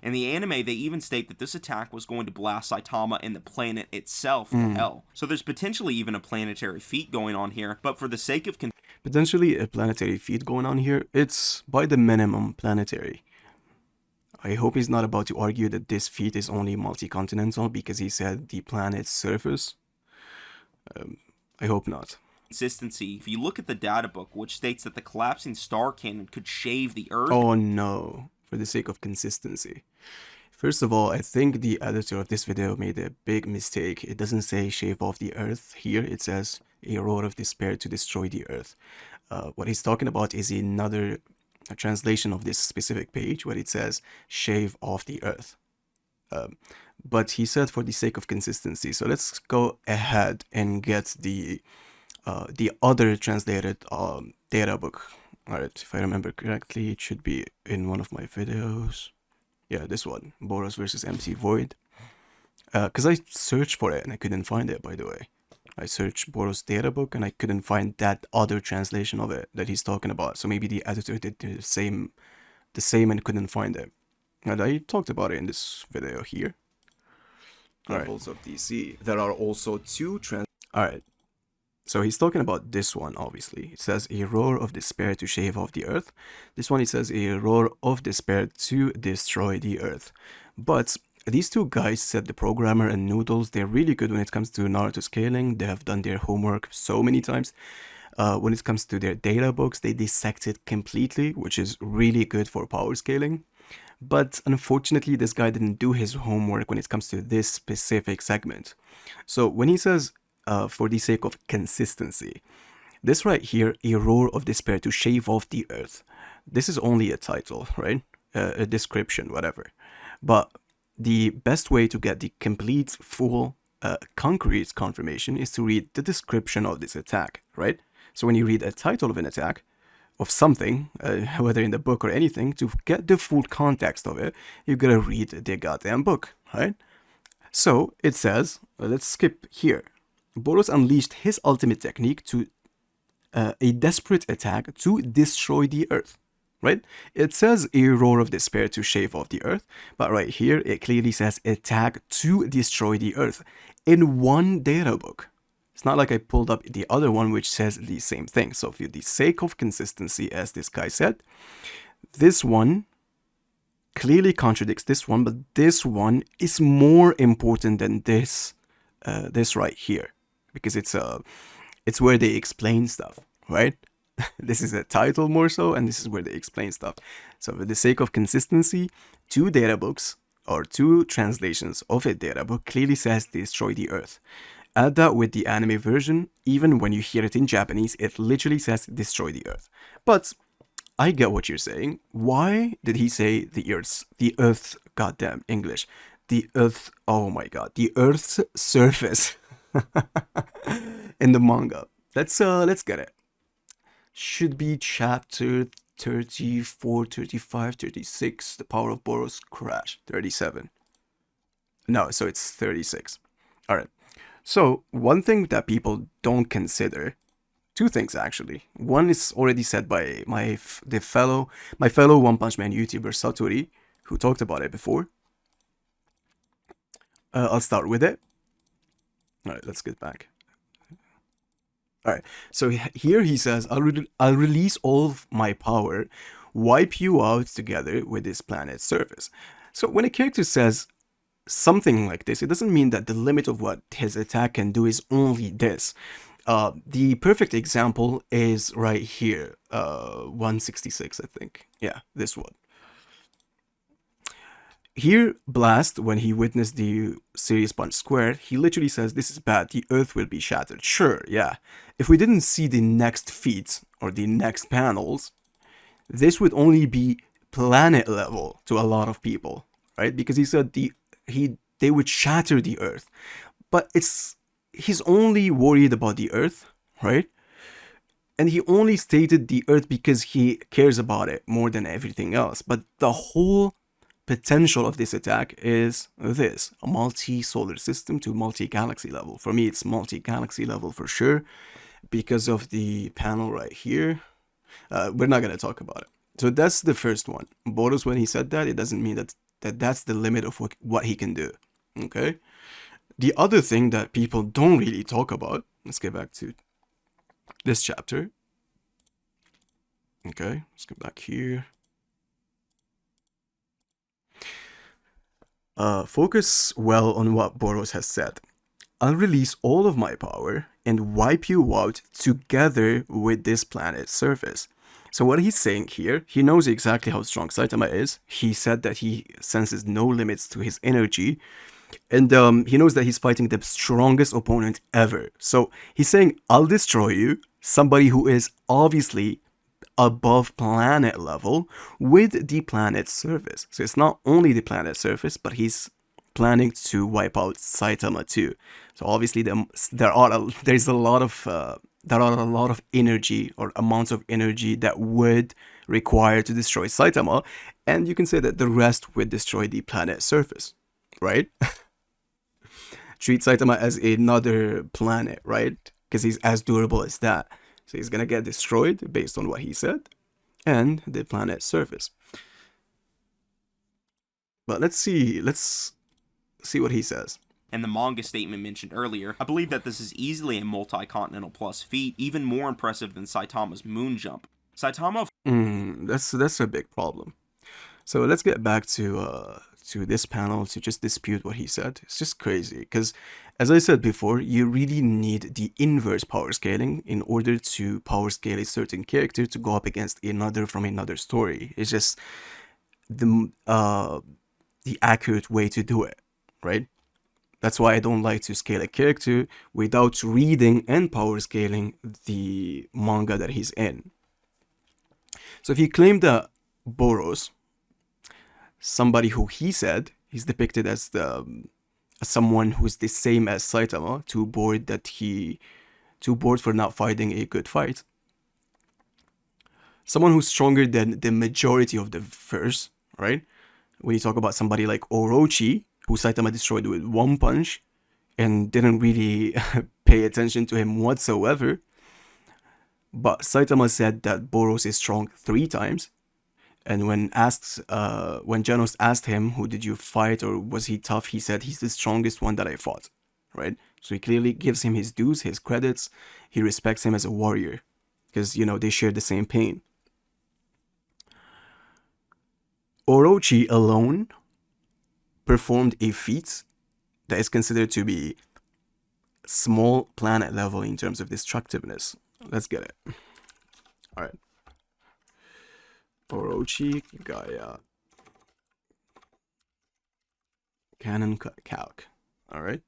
In the anime, they even state that this attack was going to blast Saitama and the planet itself to hell. So there's potentially even a planetary feat going on here, but for the sake of potentially a planetary feat going on here, it's by the minimum planetary. I hope he's not about to argue that this feat is only multi-continental because he said the planet's surface. I hope not. consistency, if you look at the data book, which states that the collapsing star cannon could shave the Earth. Oh no, for the sake of consistency. First of all, I think the editor of this video made a big mistake. It doesn't say shave off the Earth here, it says a roar of despair to destroy the Earth. What he's talking about is another translation of this specific page where it says shave off the Earth. But he said for the sake of consistency. So let's go ahead and get the other translated data book. Alright, if I remember correctly, it should be in one of my videos. Yeah, this one, Boros versus MC Void. Because I searched for it and I couldn't find it, by the way. I searched Boros data book and I couldn't find that other translation of it that he's talking about. So maybe the editor did the same and couldn't find it. And I talked about it in this video here. Levels of DC. There are also two Alright. So he's talking about this one, obviously. It says a roar of despair to shave off the Earth. This one, it says a roar of despair to destroy the Earth. But these two guys said, the programmer and Noodles, they're really good when it comes to Naruto scaling. They have done their homework so many times. When it comes to their data books, they dissect it completely, which is really good for power scaling. But unfortunately, this guy didn't do his homework when it comes to this specific segment. So when he says, for the sake of consistency, this right here, a roar of despair to shave off the Earth. This is only a title, right? A description, whatever. But the best way to get the complete, full, concrete confirmation is to read the description of this attack, right? So when you read a title of an attack, of something, whether in the book or anything, to get the full context of it, you gotta read the goddamn book, right? So it says, let's skip here. Boros unleashed his ultimate technique to a desperate attack to destroy the Earth, right? It says a roar of despair to shave off the Earth, but right here it clearly says attack to destroy the Earth in one data book. It's not like I pulled up the other one which says the same thing. So for the sake of consistency, as this guy said, this one clearly contradicts this one, but this one is more important than this right here, because it's where they explain stuff, right? This is a title more so, and this is where they explain stuff. So for the sake of consistency, two data books or two translations of a data book clearly says destroy the Earth. Add that with the anime version, even when you hear it in Japanese, it literally says destroy the Earth. But I get what you're saying. Why did he say the Earth's goddamn English? The Earth, oh my god, the Earth's surface in the manga. Let's get it. Should be chapter 34, 35, 36, the power of Boros crash, 37. No, so it's 36. Alright. So, one thing that people don't consider, two things actually. One is already said by my fellow One Punch Man YouTuber Satori, who talked about it before. I'll start with it. Alright, let's get back. Alright, so here he says, I'll release all of my power, wipe you out together with this planet's surface. So when a character says something like this, it doesn't mean that the limit of what his attack can do is only this. The perfect example is right here, 166, I think. Yeah, this one. Here, Blast, when he witnessed the Serious Punch squared, he literally says, this is bad, the Earth will be shattered. Sure, yeah. If we didn't see the next feats or the next panels, this would only be planet level to a lot of people, right? Because he said they would shatter the Earth. But he's only worried about the Earth, right? And he only stated the Earth because he cares about it more than everything else. But the whole potential of this attack is this, a multi-solar system to multi-galaxy level. For me, it's multi-galaxy level for sure, because of the panel right here. We're not going to talk about it. So that's the first one. Boros, when he said that, it doesn't mean that that that's the limit of what he can do. Okay? The other thing that people don't really talk about, let's get back to this chapter. Okay, let's go back here. Focus well on what Boros has said. I'll release all of my power and wipe you out together with this planet's surface. So what he's saying here, he knows exactly how strong Saitama is. He said that he senses no limits to his energy. And he knows that he's fighting the strongest opponent ever. So he's saying, I'll destroy you, somebody who is obviously above planet level with the planet's surface. So it's not only the planet's surface, but he's planning to wipe out Saitama too. So obviously there are a lot of energy or amounts of energy that would require to destroy Saitama, and you can say that the rest would destroy the planet's surface, right? Treat Saitama as another planet, right? Because he's as durable as that. So he's gonna get destroyed based on what he said and the planet's surface. But let's see what he says. And the manga statement mentioned earlier, I believe that this is easily a multi-continental plus feat, even more impressive than Saitama's moon jump. Saitama... That's a big problem. So let's get back to this panel to just dispute what he said. It's just crazy, because as I said before, you really need the inverse power scaling in order to power scale a certain character to go up against another from another story. It's just the accurate way to do it, right? That's why I don't like to scale a character without reading and power scaling the manga that he's in. So if he claimed that Boros, somebody who he said he's depicted as someone who's the same as Saitama, too bored for not fighting a good fight. Someone who's stronger than the majority of the verse, right? When you talk about somebody like Orochi, who Saitama destroyed with one punch and didn't really pay attention to him whatsoever. But Saitama said that Boros is strong 3 times. And when Genos asked him, who did you fight or was he tough, he said he's the strongest one that I fought, right? So he clearly gives him his dues, his credits. He respects him as a warrior because, you know, they share the same pain. Orochi alone performed a feat that is considered to be small planet level in terms of destructiveness. Let's get it. All right. Orochi, Gaia, Canon Calc. All right.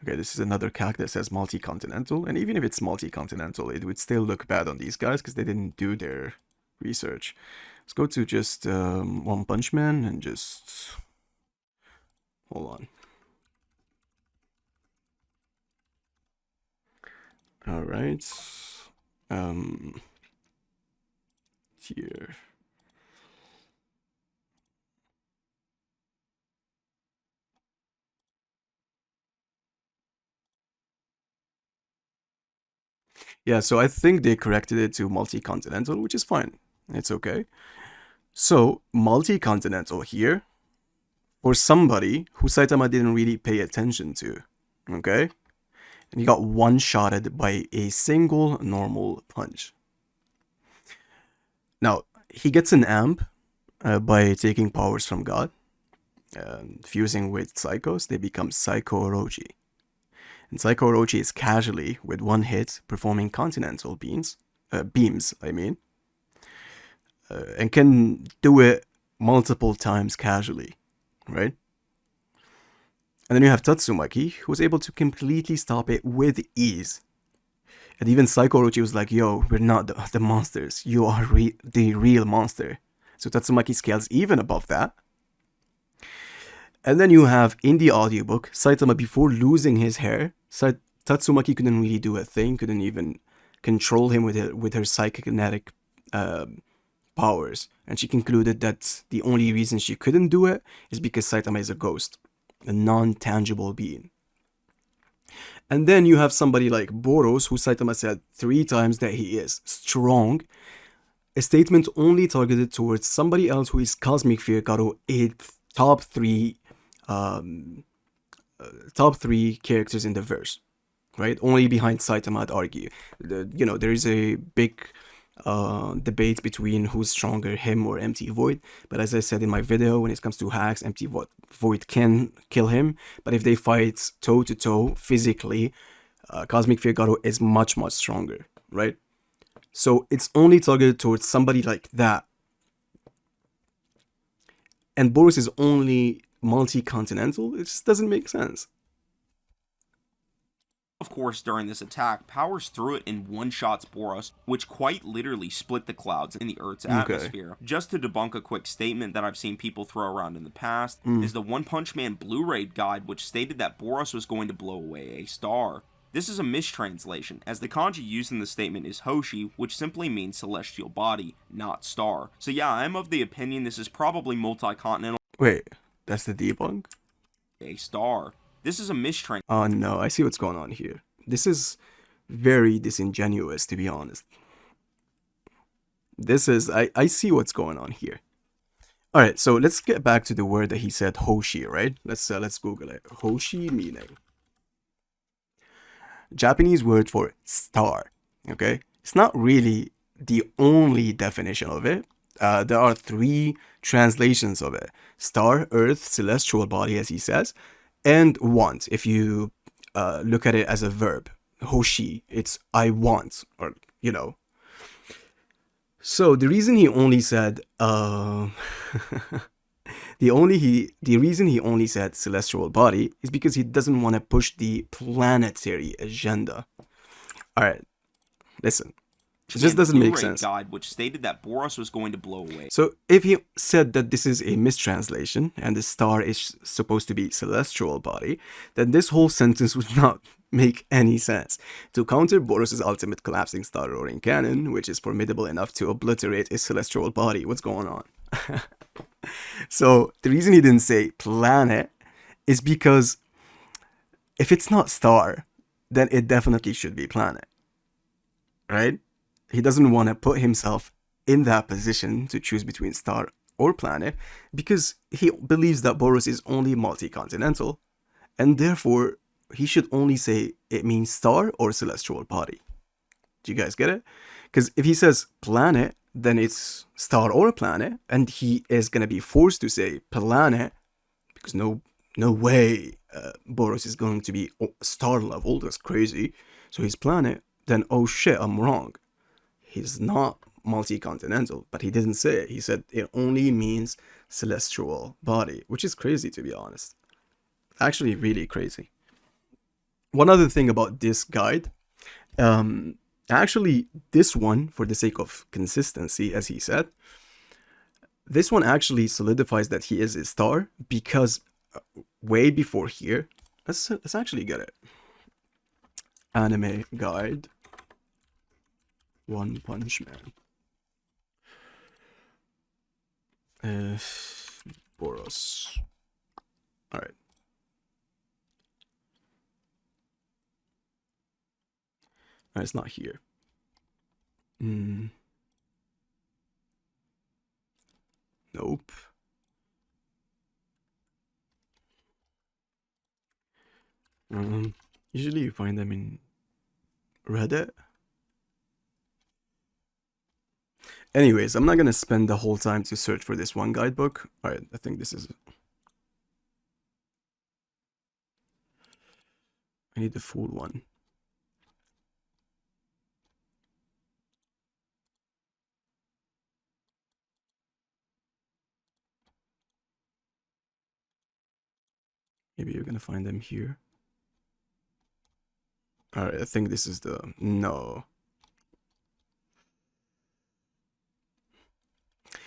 Okay, this is another calc that says MultiContinental, and even if it's MultiContinental, it would still look bad on these guys because they didn't do their research. Let's go to just One Punch Man and just hold on. All right. Here. Yeah, so I think they corrected it to MultiContinental, which is fine. It's okay. So, MultiContinental here, for somebody who Saitama didn't really pay attention to, okay? And he got one-shotted by a single normal punch. Now, he gets an amp by taking powers from God, fusing with Psychos, they become Psycho Orochi. And Psycho Orochi is casually, with one hit, performing continental beams, and can do it multiple times casually, right? And then you have Tatsumaki, who was able to completely stop it with ease. And even Psycho Orochi was like, yo, we're not the monsters, you are the real monster. So Tatsumaki scales even above that. And then you have, in the audiobook, Saitama, before losing his hair, Tatsumaki couldn't really do a thing, couldn't even control him with her psychokinetic powers. And she concluded that the only reason she couldn't do it is because Saitama is a ghost, a non-tangible being. And then you have somebody like Boros, who Saitama said 3 times that he is strong, a statement only targeted towards somebody else who is Cosmic Figaro, a top three characters in the verse, right? Only behind Saitama, I'd argue. There is a big debate between who's stronger, him or Empty Void. But as I said in my video, when it comes to hacks, Empty Void can kill him. But if they fight toe to toe physically, Cosmic Figaro is much, much stronger, right? So it's only targeted towards somebody like that. And Boros is only multi-continental. It just doesn't make sense. Of course, during this attack, powers through it and one-shots Boros, which quite literally split the clouds in the Earth's atmosphere. Just to debunk a quick statement that I've seen people throw around in the past, is the One Punch Man Blu-ray guide, which stated that Boros was going to blow away a star. This is a mistranslation, as the kanji used in the statement is Hoshi, which simply means celestial body, not star. So yeah, I'm of the opinion this is probably MultiContinental. Wait, that's the debunk? A star. This is a mistranslation. Oh no, I see what's going on here. This is very disingenuous, to be honest. I see what's going on here. Alright, so let's get back to the word that he said, Hoshi, right? Let's Google it. Hoshi meaning Japanese word for star, okay? It's not really the only definition of it. There are 3 translations of it. Star, earth, celestial body, as he says, and want, if you look at it as a verb. Hoshi, it's I want, or, So the reason he only said, the reason he only said celestial body is because he doesn't want to push the planetary agenda. All right, listen. It just doesn't make sense. Guide, which stated that Boros was going to blow away. So if he said that this is a mistranslation and the star is supposed to be celestial body, then this whole sentence would not make any sense. To counter Boros' ultimate collapsing star roaring cannon, which is formidable enough to obliterate a celestial body. What's going on? So the reason he didn't say planet is because if it's not star, then it definitely should be planet, right? He doesn't want to put himself in that position to choose between star or planet because he believes that Boros is only multi-continental, and therefore he should only say it means star or celestial body. Do you guys get it? Because if he says planet, then it's star or planet, and he is going to be forced to say planet because no way Boros is going to be star level. That's crazy. So he's planet, then oh shit, I'm wrong. He's not multi-continental, but he didn't say it. He said it only means celestial body, which is crazy, to be honest. Actually, really crazy. One other thing about this guide, actually, this one, for the sake of consistency, as he said, this one actually solidifies that he is a star because way before here, let's actually get it. Anime guide. One Punch Man. Boros. Alright. It's not here. Nope. Usually you find them in Reddit. Anyways, I'm not gonna spend the whole time to search for this one guidebook. Alright, I think this is it. I need the full one. Maybe you're gonna find them here. Alright, I think this is the... No.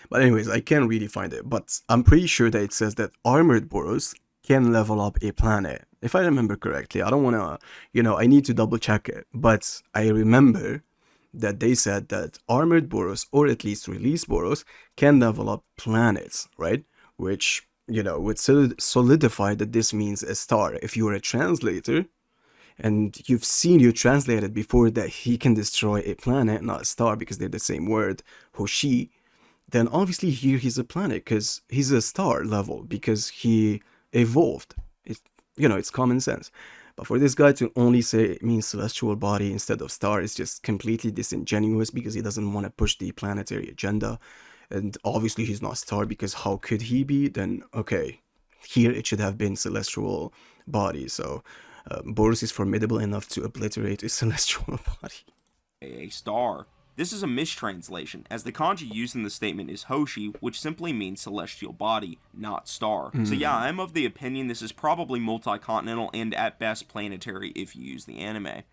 But anyways, I can't really find it. But I'm pretty sure that it says that Armored Boros can level up a planet. If I remember correctly. I don't want to... I need to double check it. But I remember that they said that Armored Boros, or at least Release Boros, can level up planets, right? Which... would solidify that this means a star. If you're a translator And you've seen you translated before that he can destroy a planet, not a star, because they're the same word, Hoshi. Then obviously here he's a planet because he's a star level because he evolved. It's common sense. But for this guy to only say it means celestial body instead of star is just completely disingenuous because he doesn't want to push the planetary agenda. And obviously he's not star because how could he be? Then, okay, here it should have been celestial body. So Boros is formidable enough to obliterate a celestial body. A star. This is a mistranslation, as the kanji used in the statement is Hoshi, which simply means celestial body, not star. So yeah, I'm of the opinion this is probably multi-continental and at best planetary if you use the anime.